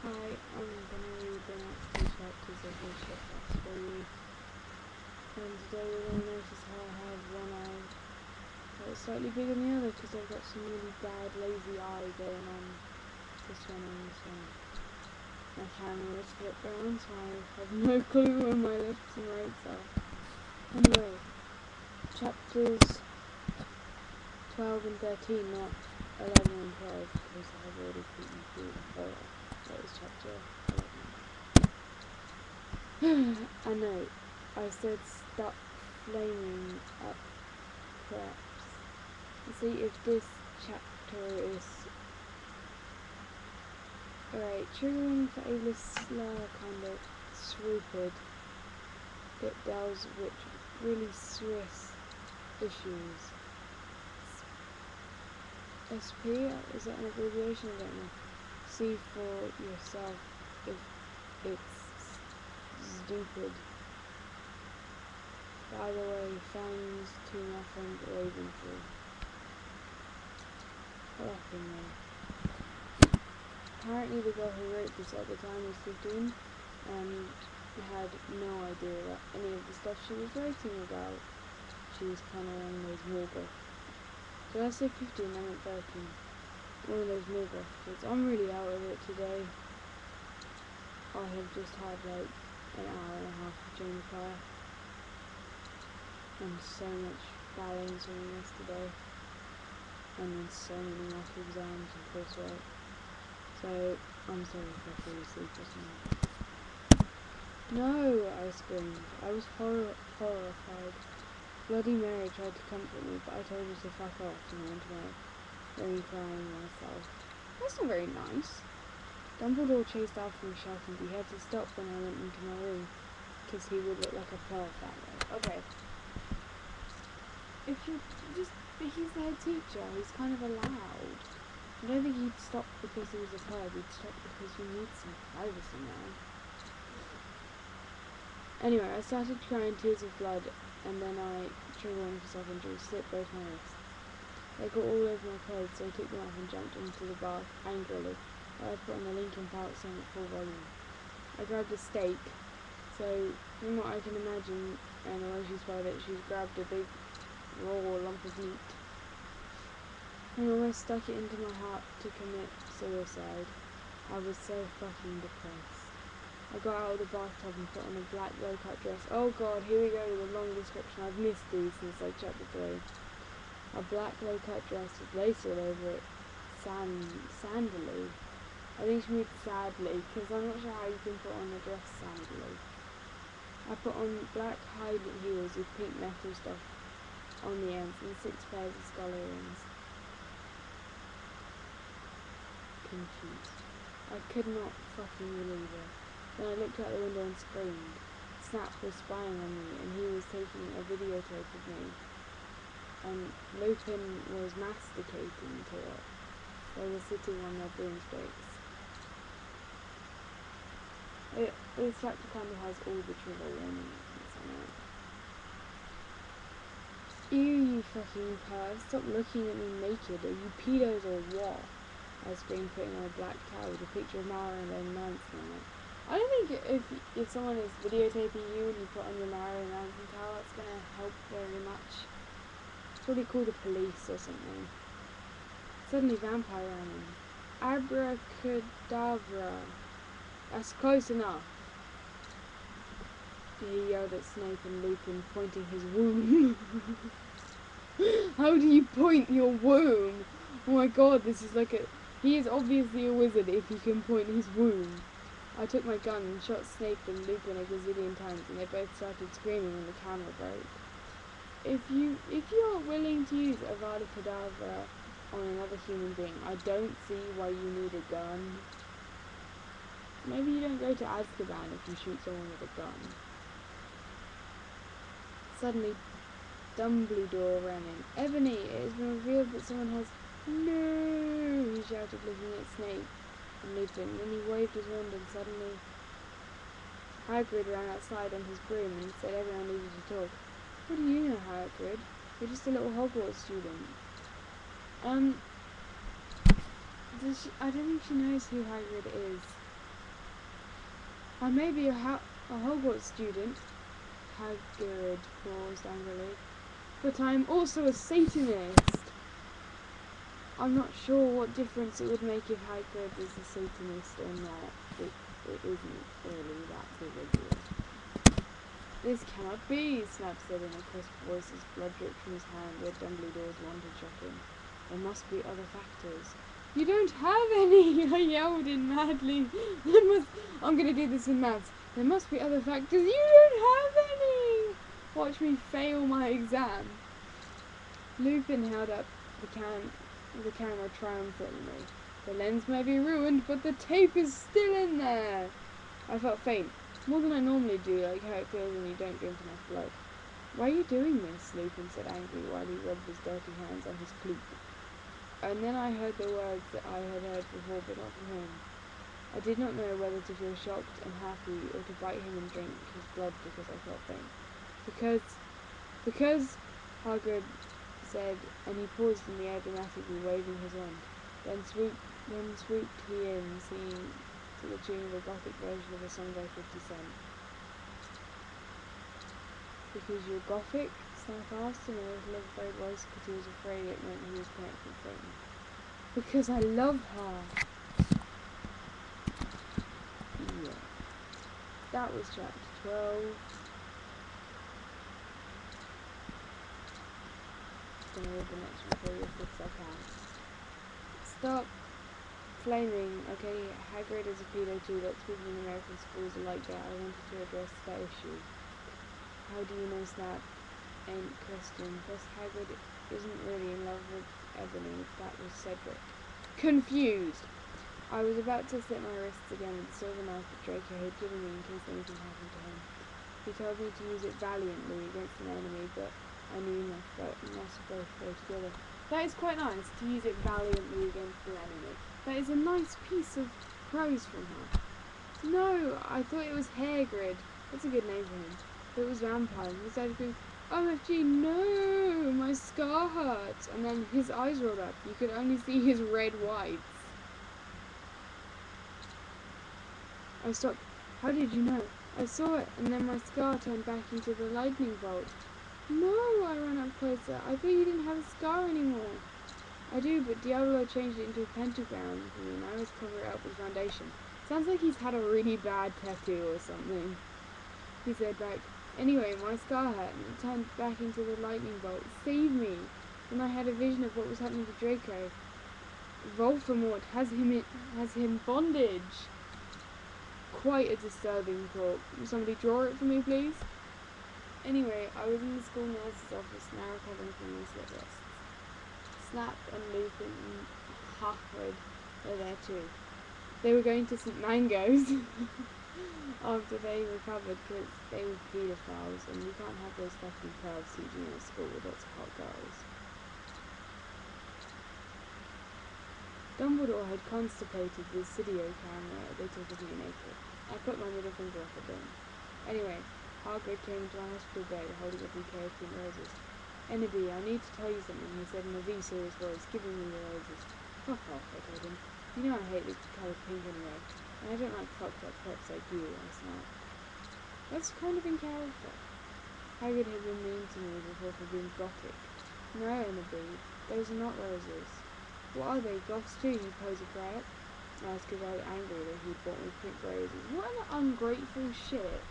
Hi, I'm gonna read the next 2 chapters of this chapter for you. And today we're gonna notice how I have one eye that's slightly bigger than the other because I've got some really bad lazy eye going on. This one and this one. My camera is flipped around, so I have no clue where my lefts and rights are. Anyway, chapters 12 and 13, not 11 and 12, because I've already put you through the horror. That was chapter 11. I know, I said stop flaming up preps. See if this chapter is... Alright, triggering for ABLEIST SLURS kind of swooped. It deals with really serious issues. SP, is that an abbreviation? I don't know. See for yourself if it's stupid. By the way, thanks to my friend Ravenful. Fucking me. Apparently the girl who wrote this at the time was 15 and had no idea that any of the stuff she was writing about. She was kind of one of those Morgoth. So I say 15, I meant 13. One of those Morgoth kids. I'm really out of it today. I have just had like an hour and a half of James Fire. And so much balancing yesterday. And then so many mock exams and coursework. So, I'm sorry if I fall asleep or something. No, I screamed. I was horrified. Bloody Mary tried to comfort me, but I told her to fuck off and went away, only crying myself. That's not very nice. Dumbledore chased after me shouting he had to stop when I went into my room, because he would look like a perv that way. Okay. If you just... He's the head teacher, he's kind of allowed. I don't think he'd stop because he was a perv, he'd stop because he needs some privacy now. Anyway, I started crying tears of blood, and then I triggered one for self-injury, slipped both my wrists. They got all over my clothes, so I took them off and jumped into the bath angrily. I put on the Linkin Park song at full volume. I grabbed a steak, so from what I can imagine, and the way she spelled it, she's grabbed a big raw lump of meat. I almost stuck it into my heart to commit suicide. I was so fucking depressed. I got out of the bathtub and put on a black low-cut dress. Oh god, here we go with a long description. I've missed these since like chapter 3. A black low-cut dress with lace all over it. Sandally. I think she means sadly, because I'm not sure how you can put on a dress sandally. I put on black high heels with pink metal stuff on the ends and 6 pairs of skull earrings. Confused. I could not fucking believe it. Then I looked out the window and screamed. Snap was spying on me, and he was taking a videotape of me. And Lupin was masticating to it. They were sitting on their broomsticks. This chapter kind of has all the trigger warnings on it. Ew, you fucking pervs. Stop looking at me naked. Are you pedos or what? I screamed, putting on a black towel with a picture of Marilyn Manson on it. I don't think if someone is videotaping you and you put on your Marilyn Manson towel, that's going to help very much. Probably call the police or something. Suddenly vampire ran in. Abracadabra. That's close enough. He yelled at Snape and Lupin, pointing his womb. How do you point your womb? Oh my god, this is like a... He is obviously a wizard if he can point his womb. I took my gun and shot Snape and Lupin a gazillion times, and they both started screaming when the camera broke. If you're willing to use Avada Kedavra on another human being, I don't see why you need a gun. Maybe you don't go to Azkaban if you shoot someone with a gun. Suddenly, Dumbledore ran in. Ebony, it has been revealed that someone has... No! He shouted, looking at Snape and Lupin. Then he waved his wand and suddenly Hagrid ran outside on his broom and said everyone needed to talk. What do you know, Hagrid? You're just a little Hogwarts student. I don't think she knows who Hagrid is. I may be a Hogwarts student, Hagrid paused angrily, but I'm also a Satanist. I'm not sure what difference it would make if Hagrid is a Satanist or not. It isn't really that big a deal. This cannot be, Snap said in a crisp voice as blood dripped from his hand where Dumbledore's wand had shot him. There must be other factors. You don't have any, I yelled in madly. I'm going to do this in maths. There must be other factors. You don't have any! Watch me fail my exam. Lupin held up the camera triumphantly. The lens may be ruined, but the tape is still in there. I felt faint, more than I normally do, like how it feels when you don't drink enough blood. Why are you doing this? Lupin said angrily while he rubbed his dirty hands on his cloak. And then I heard the words that I had heard before, but not from him. I did not know whether to feel shocked and happy or to bite him and drink his blood because I felt faint. Because, Hagrid said, and he paused in the air dramatically, waving his wand. Then swooped he in, singing to the tune of a Gothic version of a song by 50 Cent. Because you're Gothic? Snap asked in a little afraid voice because he was afraid it meant he was connected with Satan. Because I love her. Yeah. That was chapter 12. I'm going to read the next one for you as quick as I can. Stop flaming. Okay, Hagrid is a pedo too. Lots of people in American schools are like that. I wanted to address that issue. How do you know Snap ain't Kristen? Plus Hagrid isn't really in love with Ebony. That was Cedric. Confused. I was about to slit my wrists again with the silver knife that Draco had given me in case anything happened to him. He told me to use it valiantly against an enemy, but I knew must both go together. That is quite nice, to use it valiantly against an enemy. That is a nice piece of prose from her. No, I thought it was Hagrid. That's a good name for him. But it was vampire. He started going, OMG, no, my scar hurts. And then his eyes rolled up. You could only see his red whites. I stopped. How did you know? I saw it, and then my scar turned back into the lightning bolt. No, I ran up closer. I thought you didn't have a scar anymore. I do, but Diablo changed it into a pentagram for me, and I always cover it up with foundation. Sounds like he's had a really bad tattoo or something. He said back, anyway, my scar hurt, and it turned back into the lightning bolt. Save me! Then I had a vision of what was happening to Draco. Voldemort has him bondage. Quite a disturbing thought. Will somebody draw it for me, please? Anyway, I was in the school nurse's office, now recovering from my slit wrists. Snap and Lupin and Hagrid were there too. They were going to St. Mango's after they recovered because they were paedophiles, and you can't have those fucking pervs teaching at school with lots of hot girls. Dumbledore had constipated the studio camera they took of me naked. I put my middle finger up at them. Anyway, Hagrid came to my hospital bed, holding a bouquet of pink roses. Enderby, I need to tell you something, he said in a very serious voice, giving me the roses. Fuck off, I told him. You know I hate the colour pink anyway, and I don't like fucked up preps like you, I snapped. That's kind of in character. Hagrid had been mean to me before for being gothic. No, Enderby, those are not roses. What are they, goths too, you posy crap? I asked because I was angry that he'd bought me pink roses. What an ungrateful shit.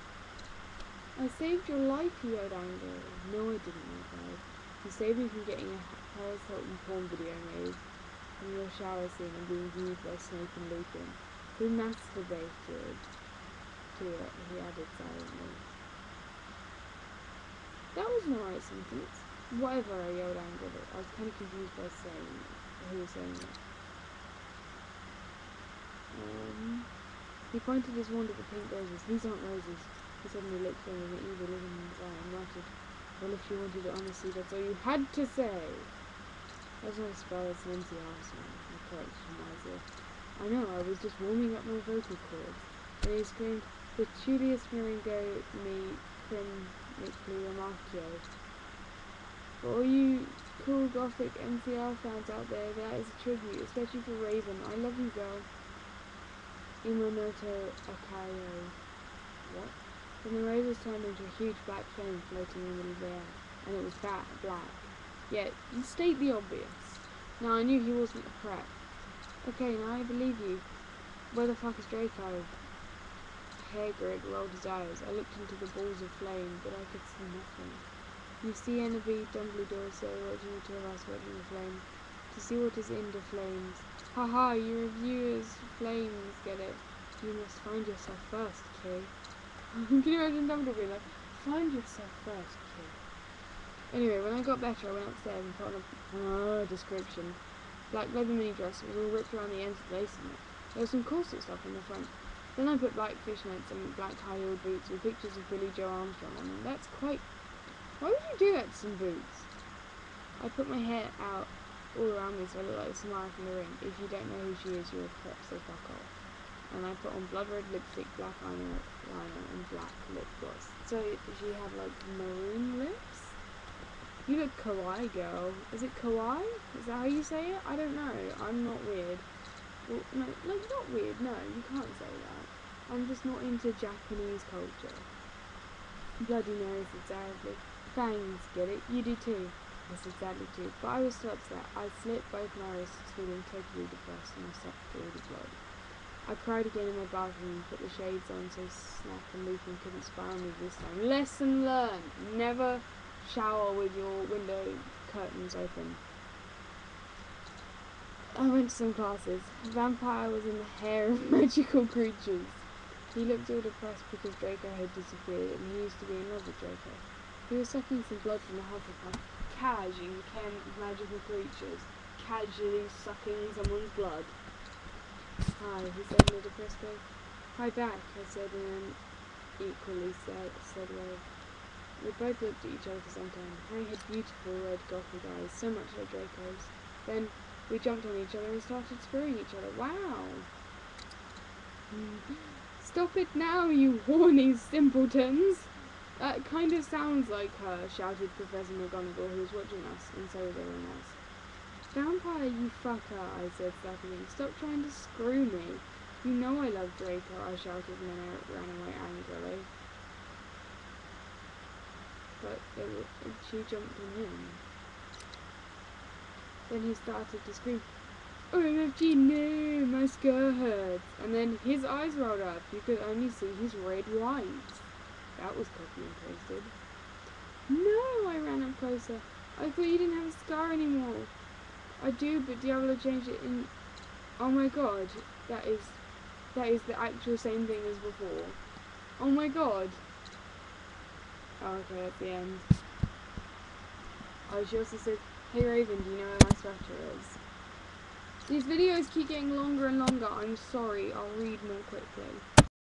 I saved your life, he yelled angrily. No, I didn't, I replied. You saved me from getting a Paris Hilton porn video made from your shower scene and being viewed by Snape and Lupin. Who masturbated to it, he added silently. That was an alright sentence. Whatever, I yelled angrily. I was kind of confused by who was saying it. He pointed his wand at the pink roses. These aren't roses. He suddenly looked at me with an evil look in his eye and muttered, well, if you wanted it honestly, that's all you had to say. That's not as far as Lindsay asked me, I corrected him wisely. I know, I was just warming up my vocal cords. And he screamed, Petulius Maringo me chronically remarkio. For all you cool gothic NCR fans out there, that is a tribute, especially for Raven. I love you, girl. Immortal Akayo. what? Then the roses turned into a huge black flame floating in the middle of the air, and it was black. Yet, you state the obvious. Now I knew he wasn't a prep. Okay, now I believe you. Where the fuck is Draco? Hagrid rolled his eyes. I looked into the balls of flame, but I could see nothing. You see Enderby, Dumbledore say, watching the two of us watching the flame. To see what is in the flames. Haha, you reviewers flames, get it? You must find yourself first, kid. Can you imagine Dumbledore being like, find yourself first, kid? Anyway, when I got better, I went upstairs and put on a description. Black leather mini dress was all ripped around the ends with lace in it. There was some corset stuff in the front. Then I put black fishnets and black high-heeled boots with pictures of Billy Joe Armstrong on them. That's quite... Why would you do that to some boots? I put my hair out all around me so I look like Samara from The Ring. If you don't know who she is, you're a prep, so fuck off. And I put on blood red lipstick, black eyeliner, and black lip gloss. So she had like maroon lips? You look kawaii, girl. Is it kawaii? Is that how you say it? I don't know. I'm not weird. Well, no, like not weird. No, you can't say that. I'm just not into Japanese culture. Bloody nose, exactly. Fangs, get it? You do too. Yes, exactly too. But I was still upset. I slit both my wrists, feeling totally depressed, and I sucked through the blood. I cried again in my bathroom, put the shades on so Snap and Lupin couldn't spy on me this time. Lesson learned! Never shower with your window curtains open. I went to some classes. Vampire was in the hair of magical creatures. He looked all depressed because Draco had disappeared, and he used to be in love with Draco. He was sucking some blood from the Hufflepuff. Cash in Chem Magical Creatures. Casually sucking someone's blood. Hi, he said in a depressed way. Hi back, I said in an equally sad way. We both looked at each other for some time. Harry had beautiful red gothic eyes, so much like Draco's. Then we jumped on each other and started screwing each other. Wow! Stop it now, you horny simpletons! That kind of sounds like her, shouted Professor McGonagall, who was watching us, and so was everyone else. Vampire, you fucker, I said slapping. Stop trying to screw me. You know I love Draco, I shouted, and then I ran away angrily. But she jumped on him. Then he started to scream, OMG, no, my skirt hurts. And then his eyes rolled up. You could only see his red whites. That was copy and pasted. No, I ran up closer. I thought you didn't have a scar anymore. I do, but Diablo changed it in... Oh my god, that is the actual same thing as before. Oh my god. Oh, okay, that's the end. Oh, she also said, hey Raven, do you know where my sweater is? These videos keep getting longer and longer. I'm sorry, I'll read more quickly.